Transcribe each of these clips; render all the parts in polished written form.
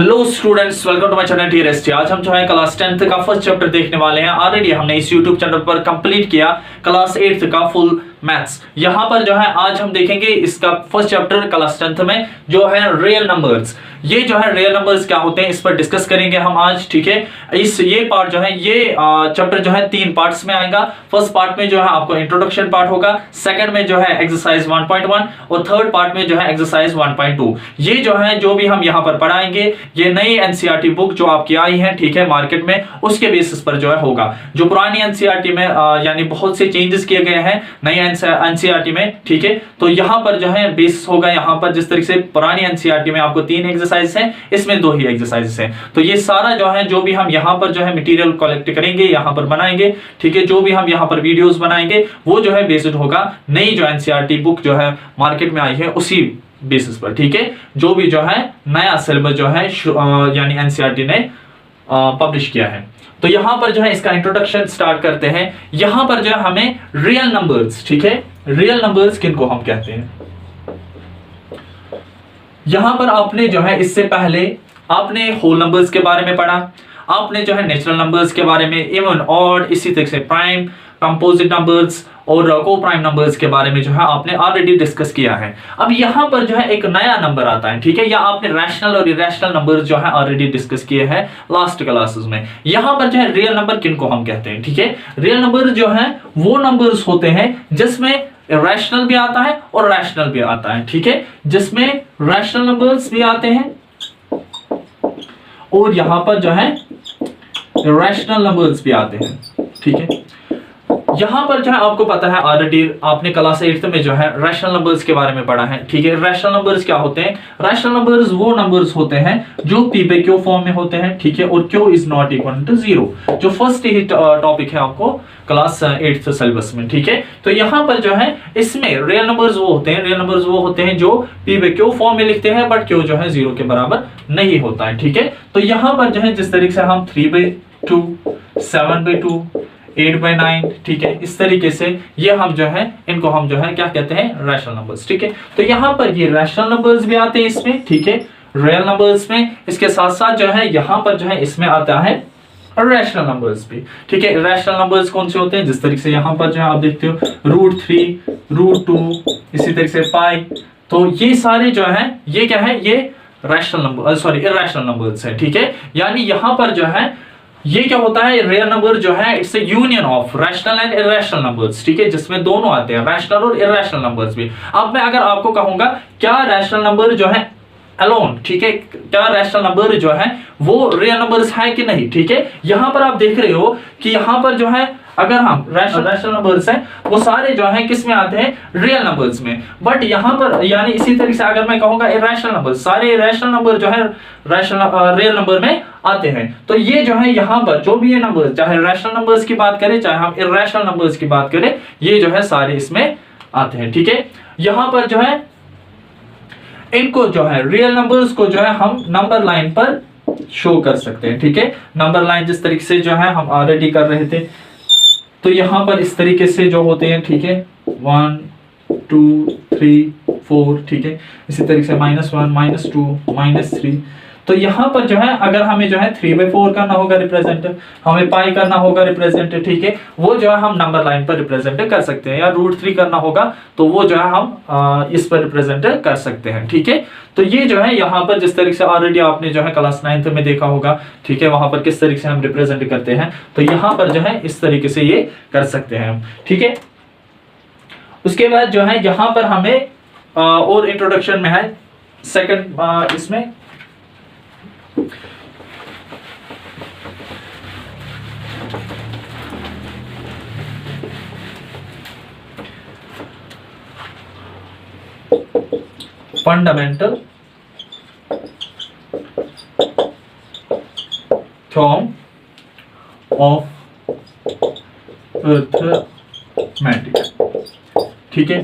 Hello students, welcome to my channel TRST. आज हम जो है क्लास 10th का फर्स्ट चैप्टर देखने वाले हैं। ऑलरेडी हमने इस यूट्यूब चैनल पर कंप्लीट किया क्लास 8th का फुल मैथ्स। यहाँ पर जो है आज हम देखेंगे इसका फर्स्ट चैप्टर क्लास 10th में जो है रियल नंबर्स। ये जो है रियल नंबर्स क्या होते हैं इस पर डिस्कस करेंगे हम आज, ठीक है। ये पार्ट जो है ये चैप्टर जो है 3 पार्ट्स में आएगा। फर्स्ट पार्ट में जो है आपको इंट्रोडक्शन पार्ट होगा, सेकंड में जो है एक्सरसाइज 1.1 और थर्ड पार्ट में जो है एक्सरसाइज 1.2। ये जो है जो भी हम यहाँ पर पढ़ाएंगे ये नई एनसीईआरटी बुक जो आपकी आई है, ठीक है, मार्केट में, उसके बेसिस पर जो है होगा। जो पुरानी एनसीईआरटी में यानी बहुत से चेंजेस किए गए हैं नई एनसीईआरटी में, ठीक है। तो यहाँ पर जो है बेसिस होगा, यहाँ पर जिस तरीके से पुरानी एनसीईआरटी में आपको 3 एक्सरसाइज है, इसमें 2 ही एक्सरसाइजेस हैं। तो ये सारा जो है जो भी हम यहाँ पर जो है मटेरियल कलेक्ट करेंगे, यहाँ पर बनाएंगे, ठीक है, जो भी हम यहाँ पर वीडियोस बनाएंगे वो जो है बेस्ड होगा नई जो एनसीईआरटी बुक जो है मार्केट में आई है उसी बेसिस पर, ठीक है। जो भी जो है नया सिलेबस जो है यानी एनसीईआरटी ने पब्लिश किया है। तो यहां पर जो है इसका इंट्रोडक्शन स्टार्ट करते हैं। यहां पर जो है हमें रियल नंबर्स, ठीक है, रियल नंबर्स किनको हम कहते हैं। यहां पर आपने जो है इससे पहले आपने होल नंबर्स के बारे में पढ़ा, आपने जो है नेचुरल नंबर्स के बारे में, इवन ऑड, इसी तरह से प्राइम, कंपोजिट नंबर्स और को प्राइम नंबर्स के बारे में जो है आपने ऑलरेडी डिस्कस किया है। अब यहां पर जो है एक नया नंबर आता है, ठीक है, या आपने रैशनल और इरेशनल नंबर्स जो है ऑलरेडी डिस्कस किए हैं लास्ट क्लासेस में। यहां पर जो है रियल नंबर किनको हम कहते हैं, ठीक है। रियल नंबर जो है वो नंबर्स होते हैं जिसमें रैशनल भी आता है और रैशनल भी आता है, ठीक है, जिसमें रैशनल नंबर्स भी आते हैं और यहां पर जो है रैशनल नंबर्स भी आते हैं, ठीक है। यहां पर जो है आपको पता है ऑलरेडी आपने क्लास 8th में जो है रैशनल नंबर्स के बारे में पढ़ा है, ठीक है। रैशनल नंबर्स क्या होते हैं? रैशनल नंबर्स वो नंबर्स होते हैं जो पी पे क्यू फॉर्म में होते हैं, ठीक है, और Q is not equal to 0, जो फर्स्ट ही टॉपिक है आपको क्लास 8th सिलेबस में, ठीक है। तो यहां पर जो है इसमें रियल नंबर्स वो होते हैं, रियल नंबर्स वो होते हैं जो पी पे क्यू फॉर्म में लिखते हैं बट क्यू जो है 0 के बराबर नहीं होता है, ठीक है। तो यहां पर जो है जिस तरीके से हम 3/2, 7/2, 8/9, ठीक है, इस तरीके से ये हम जो है इनको हम जो है क्या कहते हैं, रैशनल नंबर्स, ठीक है। तो यहां पर ये रैशनल नंबर्स भी आते हैं इसमें, ठीक है, रियल नंबर्स में। इसके साथ साथ जो है यहां पर जो है इसमें आता है रैशनल नंबर्स भी, ठीक है। रैशनल नंबर्स कौन से होते हैं? जिस तरीके से यहां पर जो है आप देखते हो √3, √2, इसी तरीके से पाई। तो ये सारे जो है ये क्या है, ये rational number sorry irrational numbers है, ठीक है। यानी यहां पर जो है ये क्या होता है, रियल नंबर जो है it's A union of rational and irrational numbers, ठीक है, जिसमें दोनों आते हैं, रैशनल और इरेशनल नंबर्स भी। अब मैं अगर आपको कहूंगा क्या रैशनल नंबर जो है अलोन, ठीक है, क्या रैशनल नंबर जो है वो रियल नंबर्स है कि नहीं, ठीक है। यहां पर आप देख रहे हो कि यहां पर जो है अगर हम रैशनल नंबर्स हैं वो सारे जो हैं किस में आते हैं, रियल नंबर्स में। बट यहां पर यानी इसी तरीके से अगर मैं कहूंगा इरेशनल नंबर, सारे इरेशनल नंबर जो है रैशनल रियल नंबर में आते हैं। तो ये जो है यहां पर जो भी ये नंबर, चाहे रैशनल नंबर्स की बात करें चाहे हम इरेशनल नंबर्स की बात करें, ये जो है सारे इसमें आते हैं, ठीक है। यहां पर जो है इनको जो है रियल नंबर्स को जो है हम नंबर लाइन पर शो कर सकते हैं, ठीक है। नंबर लाइन जिस तरीके से जो है हम ऑलरेडी कर रहे थे, तो यहां पर इस तरीके से जो होते हैं, ठीक है, 1 2 3 4, ठीक है, इसी तरीके से -1 -2 -3। तो यहां पर जो है अगर हमें जो है 3/4 करना होगा रिप्रेजेंट, हमें पाई करना होगा रिप्रेजेंट, ठीक है, वो जो है हम नंबर लाइन पर रिप्रेजेंट कर सकते हैं, या √3 करना होगा तो वो जो है हम इस पर रिप्रेजेंट कर सकते हैं, ठीक है। तो ये जो है यहाँ पर जिस तरीके से ऑलरेडी आपने जो है क्लास 9th में देखा होगा, ठीक है, वहां पर किस तरीके से हम रिप्रेजेंट करते हैं। तो यहाँ पर जो है इस तरीके से ये कर सकते हैं हम, ठीक है। उसके बाद जो है यहाँ पर हमें और इंट्रोडक्शन में है सेकंड इसमें फंडामेंटल थ्योरम ऑफ अर्थमेटिक, ठीक है।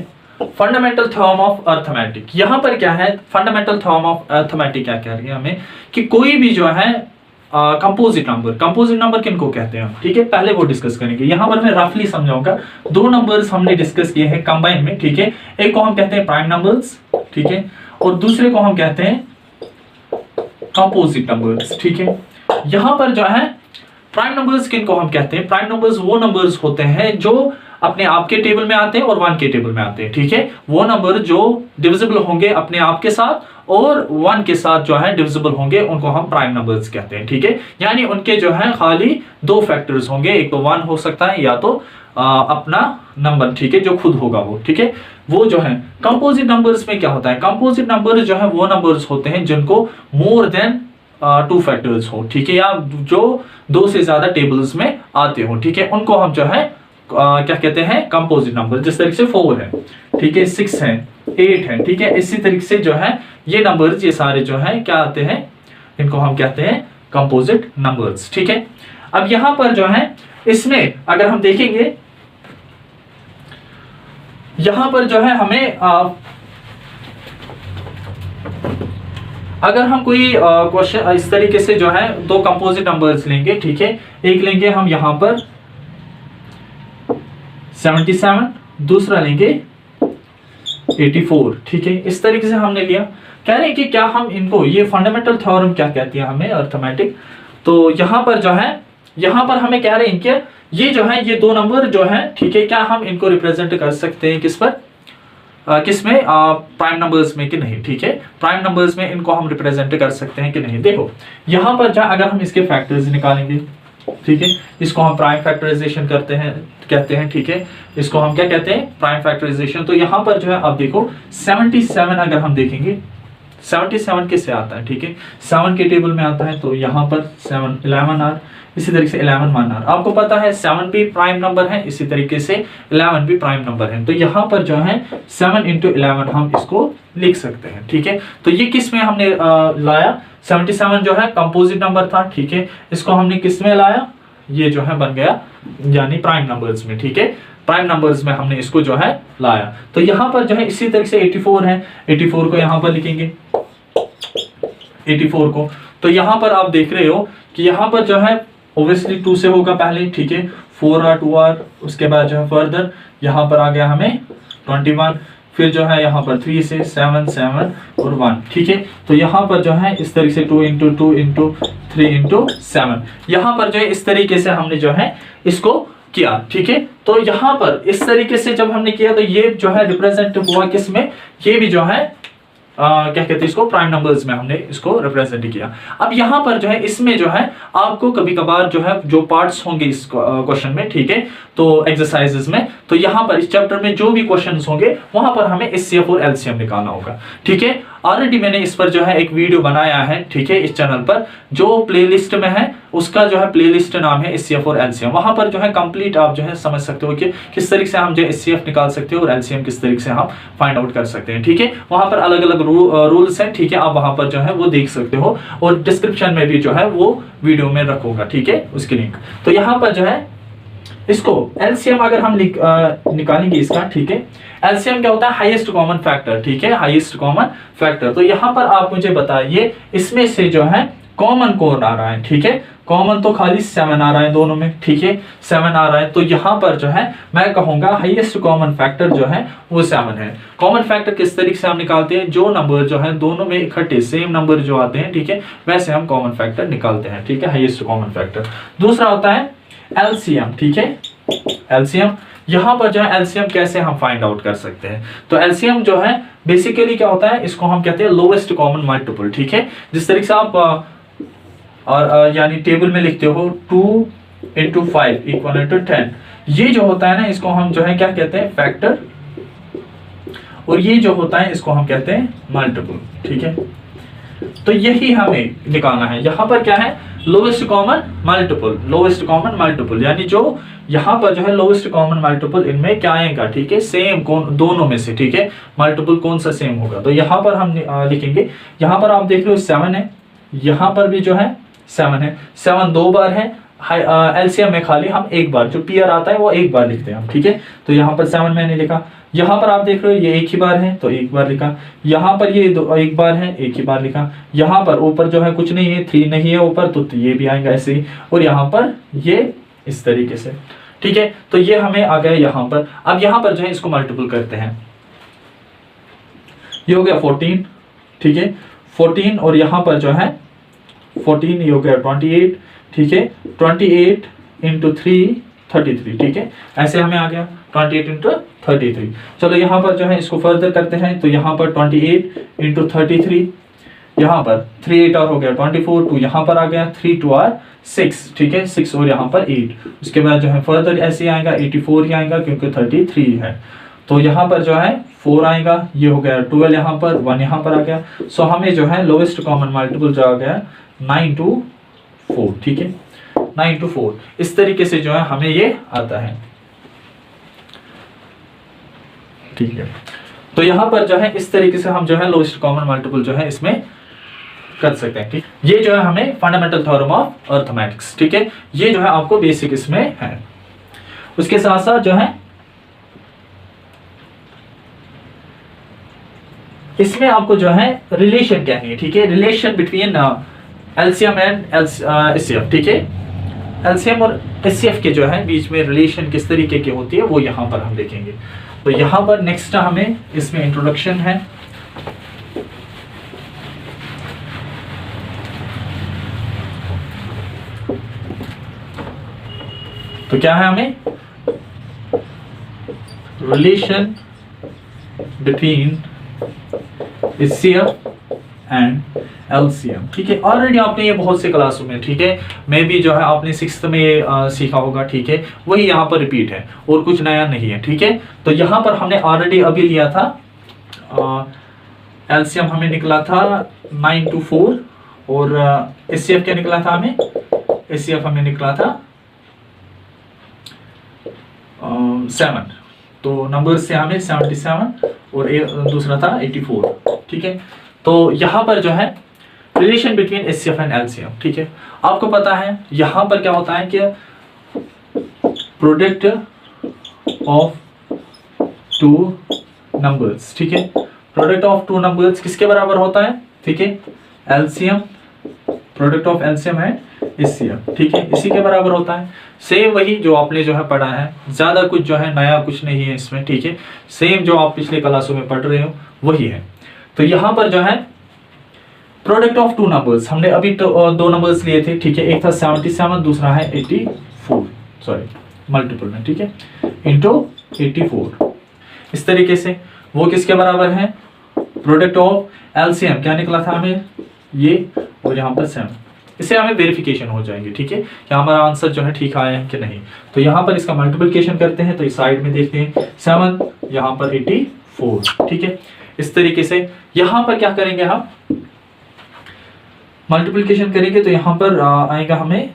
फंडामेंटल थ्योरम ऑफ अर्थमेटिक, यहां पर क्या है, फंडामेंटल थ्योरम ऑफ अर्थमेटिक क्या कह रही है हमें कि कोई भी जो है कंपोजिट नंबर किनको कहते हैं, ठीक है, पहले वो डिस्कस करेंगे। यहां पर मैं रफली समझाऊंगा। 2 नंबर्स हमने डिस्कस किए हैं कंबाइन में, ठीक है। एक को हम कहते हैं प्राइम नंबर्स, ठीक है, और दूसरे को हम कहते हैं कंपोजिट नंबर्स, ठीक है। यहां पर जो है प्राइम नंबर्स किनको हम कहते हैं? प्राइम नंबर्स वो नंबर्स होते हैं जो अपने आप के टेबल में आते हैं और 1 के टेबल में आते हैं, ठीक है। वो नंबर जो डिविजिबल होंगे अपने आप के साथ और 1 के साथ जो है डिविजिबल होंगे, उनको हम प्राइम नंबर्स कहते हैं, ठीक है। यानी उनके जो है खाली 2 फैक्टर्स होंगे, एक तो 1 हो सकता है या तो अपना नंबर, ठीक है, जो खुद होगा वो, ठीक है। वो जो है कंपोजिट नंबर्स में क्या होता है? कंपोजिट नंबर जो है वो नंबर्स होते हैं जिनको मोर देन 2 फैक्टर्स हो, ठीक है, या जो 2 से ज्यादा टेबल्स में आते हो, ठीक है, उनको हम जो है क्या कहते हैं? Composite number. जिस तरीके से 4 है, ठीक है, 6 है, 8 है, ठीक है, इसी तरीके से जो है ये नंबर्स, ये सारे जो है क्या आते हैं? इनको हम कहते हैं कंपोजिट नंबर्स, ठीक है। अब यहां पर जो है इसमें अगर हम देखेंगे, यहां पर जो है हमें अगर हम कोई क्वेश्चन इस तरीके से जो है 2 कंपोजिट नंबर्स लेंगे, ठीक है, एक लेंगे हम यहां पर 77, दूसरा लेंगे 84, ठीक है, इस तरीके से हमने लिया। कह रहे हैं कि क्या हम इनको, ये फंडामेंटल थ्योरम क्या कहती है हमें, अर्थमेटिक। तो यहां पर जो है, यहां पर हमें कह रहे हैं कि ये जो है ये 2 नंबर जो है, ठीक है, क्या हम इनको रिप्रेजेंट कर सकते हैं किस पर? किस में? प्राइम नंबर्स में कि नहीं, ठीक है। प्राइम नंबर्स में इनको हम रिप्रेजेंट कर सकते हैं कि नहीं। देखो यहां पर अगर हम इसके फैक्टर्स निकालेंगे, ठीक है, इसको हम प्राइम फैक्टराइजेशन कहते हैं, ठीक है, इसको हम क्या कहते हैं? Prime factorization. तो यहां पर जो है अब देखो 77 अगर हम देखेंगे, 77 किससे आता है? ठीक है, 7 के टेबल में आता है, तो यहां पर 7 11 आर, इसी तरीके से 11 1 आर। आपको पता है 7 भी प्राइम नंबर है, इसी तरीके से 11 भी प्राइम नंबर है। तो यहां पर जो है 7 × 11 हम इसको लिख सकते हैं, ठीक है। तो ये किस में हमने लाया? 77 जो है कंपोजिट नंबर था, ठीक है, इसको हमने किस में लाया? ये जो है बन गया यानी प्राइम नंबर्स में, ठीक है, प्राइम नंबर्स में हमने इसको जो है लाया। तो यहां पर जो है इसी तरीके से 84 है, 84 को यहां पर लिखेंगे 84 को। तो यहां पर आप देख रहे हो कि यहां पर जो है ऑब्वियसली 2 से होगा पहले, ठीक है, 4 आर 2 आर, उसके बाद जो है फर्दर यहां पर आ गया हमें 21, फिर जो है यहाँ पर 3 से 7 7 और 1, ठीक है। तो यहाँ पर जो है इस तरीके से 2 × 2 × 3 × 7, यहाँ पर जो है इस तरीके से हमने जो है इसको किया, ठीक है। तो यहाँ पर इस तरीके से जब हमने किया तो ये जो है रिप्रेजेंट हुआ किस में? ये भी जो है क्या कहते हैं इसको? प्राइम नंबर्स में हमने इसको रिप्रेजेंट किया। अब यहाँ पर जो है इसमें जो है आपको कभी कभार जो है जो पार्ट्स होंगे इस क्वेश्चन में, ठीक है, तो एक्सरसाइजेस में, तो यहाँ पर इस चैप्टर में जो भी क्वेश्चंस होंगे वहां पर हमें एचसीएफ और एलसीएम निकालना होगा, ठीक है। ऑलरेडी मैंने इस पर जो है एक वीडियो बनाया है, ठीक है, इस चैनल पर जो प्लेलिस्ट में है उसका जो है प्लेलिस्ट नाम है एचसीएफ और एलसीएम। वहां पर जो है कंप्लीट आप जो है समझ सकते हो कि किस तरीके से हम जो एचसीएफ निकाल सकते हो और एलसीएम किस तरीके से हम फाइंड आउट कर सकते हैं, ठीक है। वहां पर अलग अलग रूल्स हैं, ठीक है, आप वहां पर जो है वो देख सकते हो और डिस्क्रिप्शन में भी जो है वो वीडियो में रखूंगा, ठीक है, उसकी लिंक। तो यहाँ पर जो है इसको एलसीएम अगर हम निकालेंगे इसका, ठीक है, एलसीएम क्या होता है? हाईएस्ट कॉमन फैक्टर, ठीक है, हाईएस्ट कॉमन फैक्टर। तो यहाँ पर आप मुझे बताइए इसमें से जो है कॉमन कौन आ रहा है, ठीक है। कॉमन तो खाली 7 आ रहा है दोनों में, ठीक है, 7 आ रहा है। तो यहाँ पर जो है मैं कहूंगा हाईएस्ट कॉमन फैक्टर जो है वो 7 है। कॉमन फैक्टर किस तरीके से हम निकालते हैं? जो नंबर जो है दोनों में इकट्ठे सेम नंबर जो आते हैं, ठीक है, वैसे हम कॉमन फैक्टर निकालते हैं, ठीक है, हाईएस्ट कॉमन फैक्टर। दूसरा होता है एलसीएम, ठीक है, एलसीएम। यहां पर जो है एलसीएम कैसे हम फाइंड आउट कर सकते हैं? तो एलसीएम जो है बेसिकली क्या होता है? इसको हम कहते हैं लोवेस्ट कॉमन मल्टीपल, ठीक है। जिस तरीके से आप और यानी टेबल में लिखते हो 2 × 5 = 10, ये जो होता है ना इसको हम जो है क्या कहते हैं? फैक्टर। और ये जो होता है इसको हम कहते हैं मल्टीपल, ठीक है। तो यही हमें निकालना है। यहाँ पर क्या है? Lowest common multiple, lowest common multiple, यानी जो यहाँ पर जो है लोवेस्ट कॉमन मल्टीपल इनमें क्या आएगा, ठीक है, सेम कौन दोनों में से, ठीक है, मल्टीपल कौन सा सेम होगा। तो यहाँ पर हम लिखेंगे, यहाँ पर आप देख रहे हो 7 है, यहाँ पर भी जो है 7 है, 7 2 बार है। एलसीएम में खाली हम एक बार जो पीआर आता है वो एक बार लिखते हैं हम, ठीक है। तो यहाँ पर 7 मैंने लिखा, यहाँ पर आप देख रहे हो ये एक ही बार है तो एक बार लिखा, यहाँ पर ये एक बार है एक ही बार लिखा, यहाँ पर ऊपर जो है कुछ नहीं है, 3 नहीं है ऊपर, तो ये भी आएगा ऐसे ही, और यहाँ पर ये इस तरीके से, ठीक है। तो ये हमें आ गया यहाँ पर। अब यहाँ पर जो है इसको मल्टीपल करते हैं, ये हो गया 14, ठीक है, 14, और यहाँ पर जो है 14, ये हो गया 28, ठीक है। 28 इंटू 3 33, ठीक है। ऐसे हमें आ गया 28 इंटू 33। चलो यहाँ पर जो है इसको फर्दर करते हैं, तो यहाँ पर 28 इंटू 33, यहाँ पर 3 8 और हो गया 24, 2 यहाँ पर आ गया, 3 2 आर 6, ठीक है, 6 और यहाँ पर 8। उसके बाद जो है फर्दर ऐसे आएगा 84 ही आएगा क्योंकि 33 है, तो यहाँ पर जो है 4 आएगा, ये हो गया 12 यहाँ पर, 1 यहाँ पर आ गया। सो हमें जो है लोएस्ट कॉमन मल्टीपल जो आ गया 9 to 4, ठीक है, 9 to 4। इस तरीके से जो है हमें ये आता है, ठीक है। तो यहाँ पर जो है इस तरीके से हम जो है लोएस्ट कॉमन मल्टीपल जो है इसमें कर सकते हैं, ठीक। ये जो है हमें फंडामेंटल थ्योरम ऑफ अरिथमेटिक्स, ठीक है, ये जो है आपको बेसिक इसमें है। उसके साथ साथ जो है इसमें आपको जो है रिलेशन कहनी है, ठीक है, relation between LCM and HCF, ठीक है। एलसीएम और एचसीएफ के जो है बीच में रिलेशन किस तरीके की होती है वो यहाँ पर हम देखेंगे। तो यहाँ पर नेक्स्ट हमें इसमें इंट्रोडक्शन है। तो क्या है हमें relation between HCF and LCM, ठीक है। ऑलरेडी आपने ये बहुत से क्लासों में, ठीक है, मैं भी जो है आपने 6th में सीखा होगा, ठीक है, वही यहाँ पर रिपीट है और कुछ नया नहीं है, ठीक है। तो यहाँ पर हमने ऑलरेडी अभी लिया था एलसीएम हमें निकला था 9 to 4 और एचसीएफ क्या निकला था हमें, एचसीएफ हमें निकला था 7। तो नंबर से हमें 77 और दूसरा था 84, ठीक है। तो यहाँ पर जो है relation between HCF and LCM, ठीक है। आपको पता है यहाँ पर क्या होता है कि प्रोडक्ट ऑफ 2 नंबर्स, ठीक है, प्रोडक्ट ऑफ 2 नंबर्स किसके बराबर होता है, ठीक है, एलसीएम, प्रोडक्ट ऑफ एलसीएम है एचसीएफ, ठीक है, इसी के बराबर होता है। सेम वही जो आपने जो है पढ़ा है, ज्यादा कुछ जो है नया कुछ नहीं है इसमें, ठीक है, सेम जो आप पिछले क्लासों में पढ़ रहे हो वही है। तो यहाँ पर जो है प्रोडक्ट ऑफ 2 नंबर्स, हमने अभी तो 2 नंबर्स लिए थे, ठीक है, एक था 77, दूसरा है 84, सॉरी मल्टीपल में, ठीक है, इंटू 84। इस तरीके से वो किसके बराबर है, प्रोडक्ट ऑफ एलसीएम क्या निकला था हमें ये, और यहाँ पर 7। इससे हमें वेरिफिकेशन हो जाएंगे, ठीक है, कि हमारा आंसर जो है ठीक आया है कि नहीं। तो यहाँ पर इसका मल्टीप्लिकेशन करते हैं, तो इस साइड में देखते हैं 7, यहाँ पर 84, ठीक है। इस तरीके से यहाँ पर क्या करेंगे, हम मल्टीप्लिकेशन करेंगे, तो यहाँ पर आएगा हमें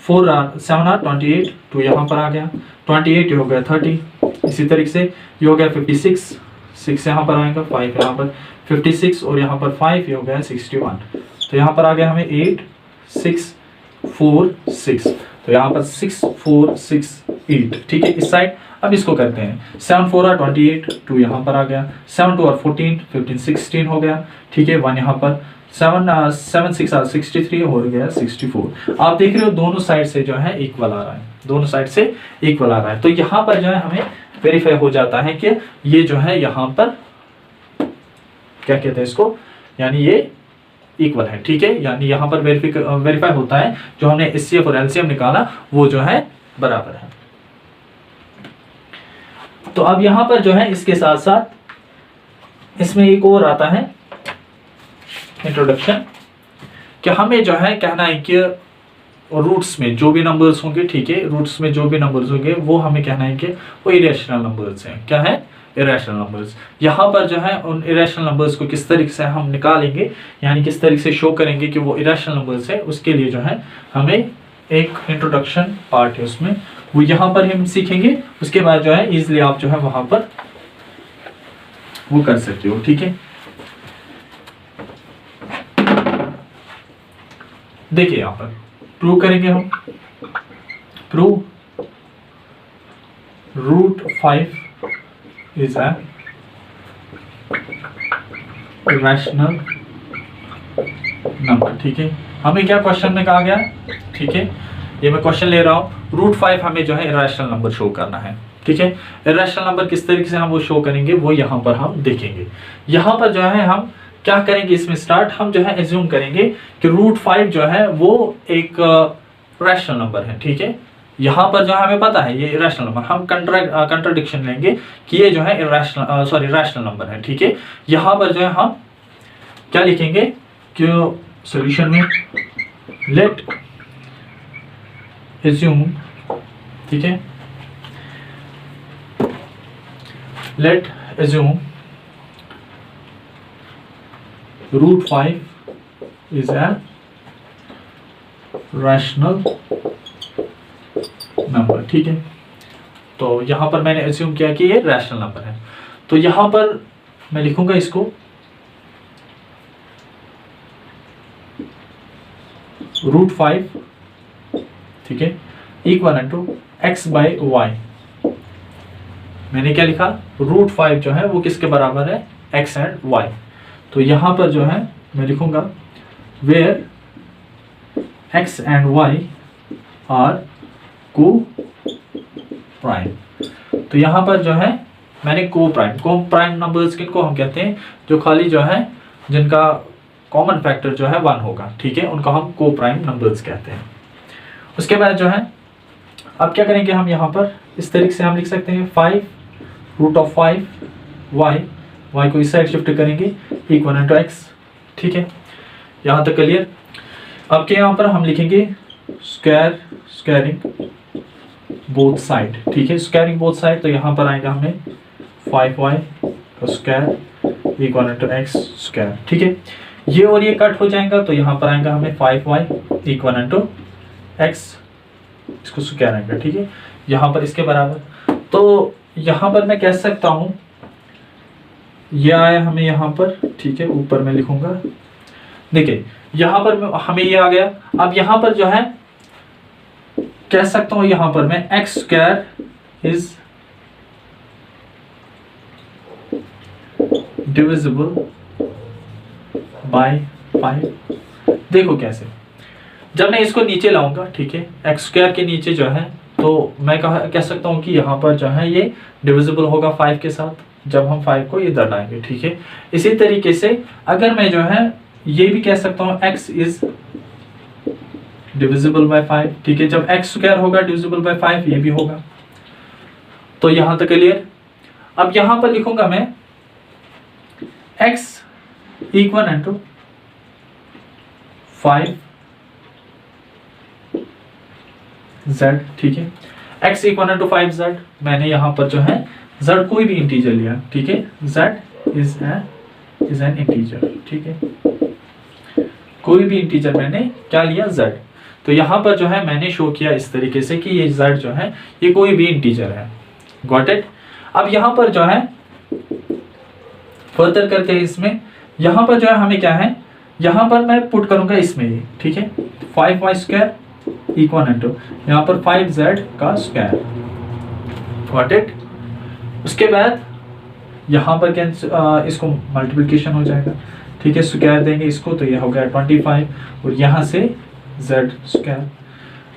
4 7 are 28, 2 यहाँ पर आ गया 28, ये हो गया 30, इसी तरीके से ये हो गया 56, 6 यहाँ पर आएगा, 5 यहाँ पर 56 और यहाँ पर 5 ये हो गया 61। तो यहाँ पर आ गया हमें 8 6 4 6, तो यहाँ पर 6 4 6 8, ठीक है। इस साइड अब इसको करते हैं, 7 4 are 28, 2 यहाँ पर आ गया, 7 2 are 14, 15 16 हो गया, ठीक है, 1 यहाँ पर, 7 6 are 63 हो गया 64। आप देख रहे हो दोनों साइड से जो है इक्वल आ रहा है, दोनों साइड से इक्वल आ रहा है। तो यहाँ पर जो है हमें वेरीफाई हो जाता है कि ये जो है यहाँ पर क्या कहते हैं इसको, यानी ये इक्वल है, ठीक है, यानी यहाँ पर वेरीफाई होता है जो हमने एचसीएफ और एलसीएम निकाला वो जो है बराबर है। तो अब यहाँ पर जो है इसके साथ साथ इसमें एक और आता है इंट्रोडक्शन, कि हमें जो है कहना है कि रूट्स में जो भी नंबर्स होंगे, ठीक है, रूट्स में जो भी नंबर्स होंगे वो हमें कहना है कि वो इरेशनल नंबर्स हैं। क्या है, इरेशनल नंबर्स। यहाँ पर जो है उन इरेशनल नंबर्स को किस तरीके से हम निकालेंगे, यानी किस तरीके से शो करेंगे कि वो इरेशनल नंबर्स है, उसके लिए जो है हमें एक इंट्रोडक्शन पार्ट है उसमें, वो यहाँ पर हम सीखेंगे। उसके बाद जो है इजिली आप जो है वहां पर वो कर सकते हो, ठीक है। देखिए यहाँ पर प्रूव करेंगे हम, prove √5 is a irrational number, ठीक है। हमें क्या क्वेश्चन में कहा गया, ठीक है, ये मैं क्वेश्चन ले रहा हूँ, √5 हमें जो है इरेशनल नंबर शो करना है, ठीक है। इरेशनल नंबर किस तरीके से हम वो शो करेंगे वो यहाँ पर हम देखेंगे। यहाँ पर जो है हम क्या करेंगे इसमें स्टार्ट, हम जो है एज्यूम करेंगे कि √5 जो है वो एक रैशनल नंबर है, ठीक है। यहाँ पर जो हमें पता है ये रैशनल नंबर, हम कंट्राडिक्शन लेंगे कि ये जो है रैशनल नंबर है, ठीक है। यहाँ पर जो है हम क्या लिखेंगे कि सॉल्यूशन में लेट एज्यूम, ठीक है, late assume √5 is a rational number, ठीक है। तो यहां पर मैंने एज्यूम किया कि ये रैशनल नंबर है, तो यहां पर मैं लिखूंगा इसको √5, ठीक है, इक्वल टू x/y। मैंने क्या लिखा, √5 जो है वो किसके बराबर है, x एंड y। तो यहां पर जो है मैं लिखूंगा where x and y are coprime. तो यहां पर जो है मैंने को प्राइम नंबर्स किनको हम कहते हैं, जो खाली जो है जिनका कॉमन फैक्टर जो है 1 होगा, ठीक है, उनको हम को प्राइम नंबर्स कहते हैं। उसके बाद जो है अब क्या करेंगे, हम यहाँ पर इस तरीके से हम लिख सकते हैं 5√5 y को इस साइड शिफ्ट करेंगे इक्वल टू x, ठीक है, यहाँ तक क्लियर। अब के यहाँ पर हम लिखेंगे स्क्वायरिंग बोथ साइड, ठीक है, स्क्वायरिंग बोथ साइड। तो यहाँ पर आएगा हमें 5y का square equal to x square, ठीक है। ये और ये कट हो जाएगा, तो यहाँ पर आएगा हमें 5y इक्वल टू x, इसको स्क्वायर आएगा, ठीक है, यहाँ पर इसके बराबर। तो यहाँ पर मैं कह सकता हूँ ये आया हमें यहाँ पर, ठीक है, ऊपर मैं लिखूंगा, देखिए यहाँ पर हमें ये आ गया। अब यहाँ पर जो है कह सकता हूँ यहाँ पर मैं x square is divisible by 5। देखो कैसे, जब मैं इसको नीचे लाऊंगा, ठीक है, x स्क्वायर के नीचे जो है, तो मैं कह सकता हूँ कि यहाँ पर जो है ये डिविजिबल होगा 5 के साथ, जब हम 5 को इधर लाएंगे, ठीक है। इसी तरीके से अगर मैं जो है ये भी कह सकता हूँ x इज डिविजिबल बाय 5, ठीक है, जब x स्क्वायर होगा डिविजिबल बाय 5 ये भी होगा। तो यहां तक क्लियर। अब यहां पर लिखूंगा मैं x इक्वल टू 5z, ठीक है, x इक्वल टू 5z। मैंने यहां पर जो है z कोई भी इंटीजर लिया, ठीक है, z इज एन इंटीजर, ठीक है, कोई भी इंटीजर मैंने क्या लिया, z। तो यहां पर जो है मैंने शो किया इस तरीके से कि ये z जो है ये कोई भी इंटीजर है, गॉट इट। अब यहां पर जो है फर्दर करते हैं इसमें, यहां पर जो है हमें क्या है, यहां पर मैं पुट करूंगा इसमें ये, ठीक है, 5y स्क्वायर इक्वल टू यहां पर 5z का स्क्वायर, गॉट इट। उसके बाद यहां पर इसको मल्टीप्लिकेशन हो जाएगा, ठीक है, स्क्वायर देंगे इसको, तो ये हो गया 25 और यहाँ से z स्क्वायर।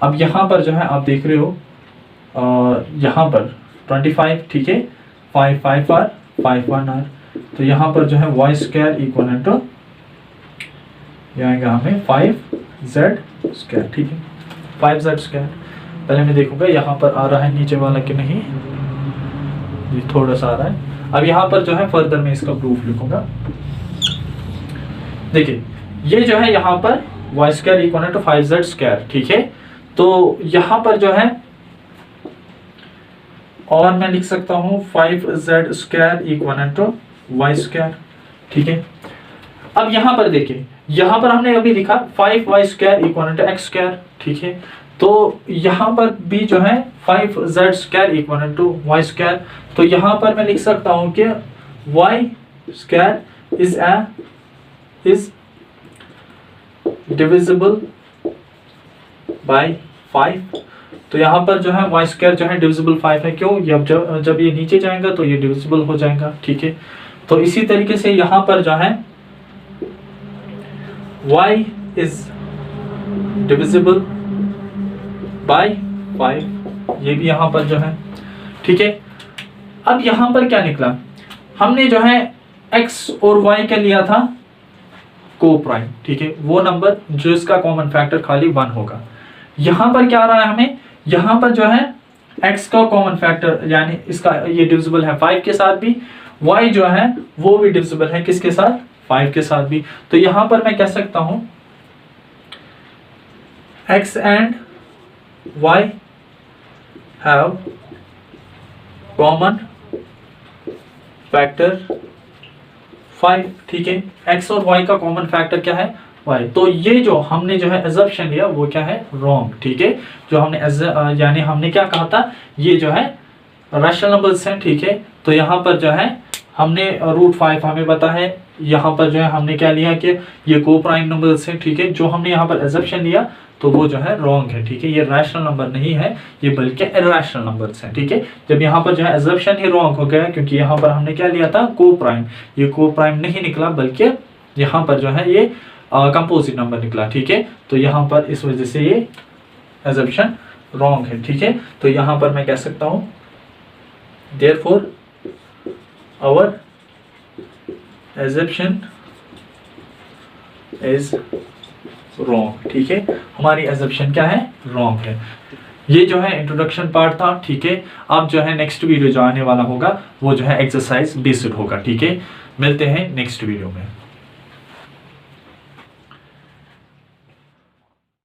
अब यहाँ पर जो है आप देख रहे हो यहाँ पर 25, ठीक है, 5 5 r 5 1 r, तो यहाँ पर जो है y स्क्वायर इक्वल टू आएगा हमें 5z स्क्वायर, ठीक है, 5z स्क्वायर। पहले मैं देखूंगा यहाँ पर आ रहा है नीचे वाला कि नहीं, ये थोड़ा सा आ रहा है। अब यहाँ पर जो है फर्दर मैं इसका प्रूफ लिखूंगा। देखिए ये जो है यहाँ पर y square equal to 5z square, ठीक है। तो यहाँ पर जो है और मैं लिख सकता हूँ 5z square equal to y square, ठीक है। अब यहाँ पर देखिए, यहाँ पर हमने अभी लिखा 5y square equal to x square, ठीक है। तो यहाँ पर भी जो है 5z square equal to y square, तो यहाँ पर मैं लिख सकता हूँ कि y square is divisible by 5। तो यहाँ पर जो है y स्क्वायर जो है डिविजिबल 5 है, क्यों, जब ये नीचे जाएगा तो ये डिविजिबल हो जाएगा, ठीक है। तो इसी तरीके से यहाँ पर जो है y इज डिविजिबल बाय 5, ये भी यहाँ पर जो है, ठीक है। अब यहाँ पर क्या निकला, हमने जो है x और y क्या लिया था, को प्राइम, ठीक है, वो नंबर जो इसका कॉमन फैक्टर खाली 1 होगा। यहां पर क्या आ रहा है हमें, यहां पर जो है x का कॉमन फैक्टर यानी इसका ये डिविजिबल है 5 के साथ भी, y जो है वो भी डिविजिबल है किसके साथ, 5 के साथ भी। तो यहां पर मैं कह सकता हूं x and y have common factor 5, ठीक है, x और y का कॉमन फैक्टर क्या है, y। तो ये जो हमने जो है अजम्पशन लिया वो क्या है, रॉन्ग, ठीक है। जो हमने यानी हमने क्या कहा था, ये जो है रैशनल नंबर्स हैं, ठीक है। तो यहाँ पर जो है हमने √5 हमें पता है, यहाँ पर जो है हमने क्या लिया कि ये को प्राइम नंबर्स हैं, ठीक है। जो हमने यहाँ पर अजम्पशन लिया तो वो जो है रॉन्ग है, ठीक है। ये रैशनल नंबर नहीं है, ये बल्कि इरैशनल नंबर्स हैं, ठीक है। जब यहाँ पर जो है अजम्पशन ही रॉन्ग हो गया क्योंकि यहाँ पर हमने क्या लिया था, को प्राइम, ये को प्राइम नहीं निकला बल्कि यहाँ पर जो है ये कंपोजिट नंबर निकला, ठीक है। तो यहाँ पर इस वजह से ये अजम्पशन रॉन्ग है, ठीक है। तो यहाँ पर मैं कह सकता हूँ therefore our assumption is wrong, ठीक है। हमारी assumption क्या है, wrong है। ये जो है इंट्रोडक्शन पार्ट था, ठीक है। अब जो है नेक्स्ट वीडियो जो आने वाला होगा वो जो है एक्सरसाइज बेस्ड होगा, ठीक है। मिलते हैं नेक्स्ट वीडियो में।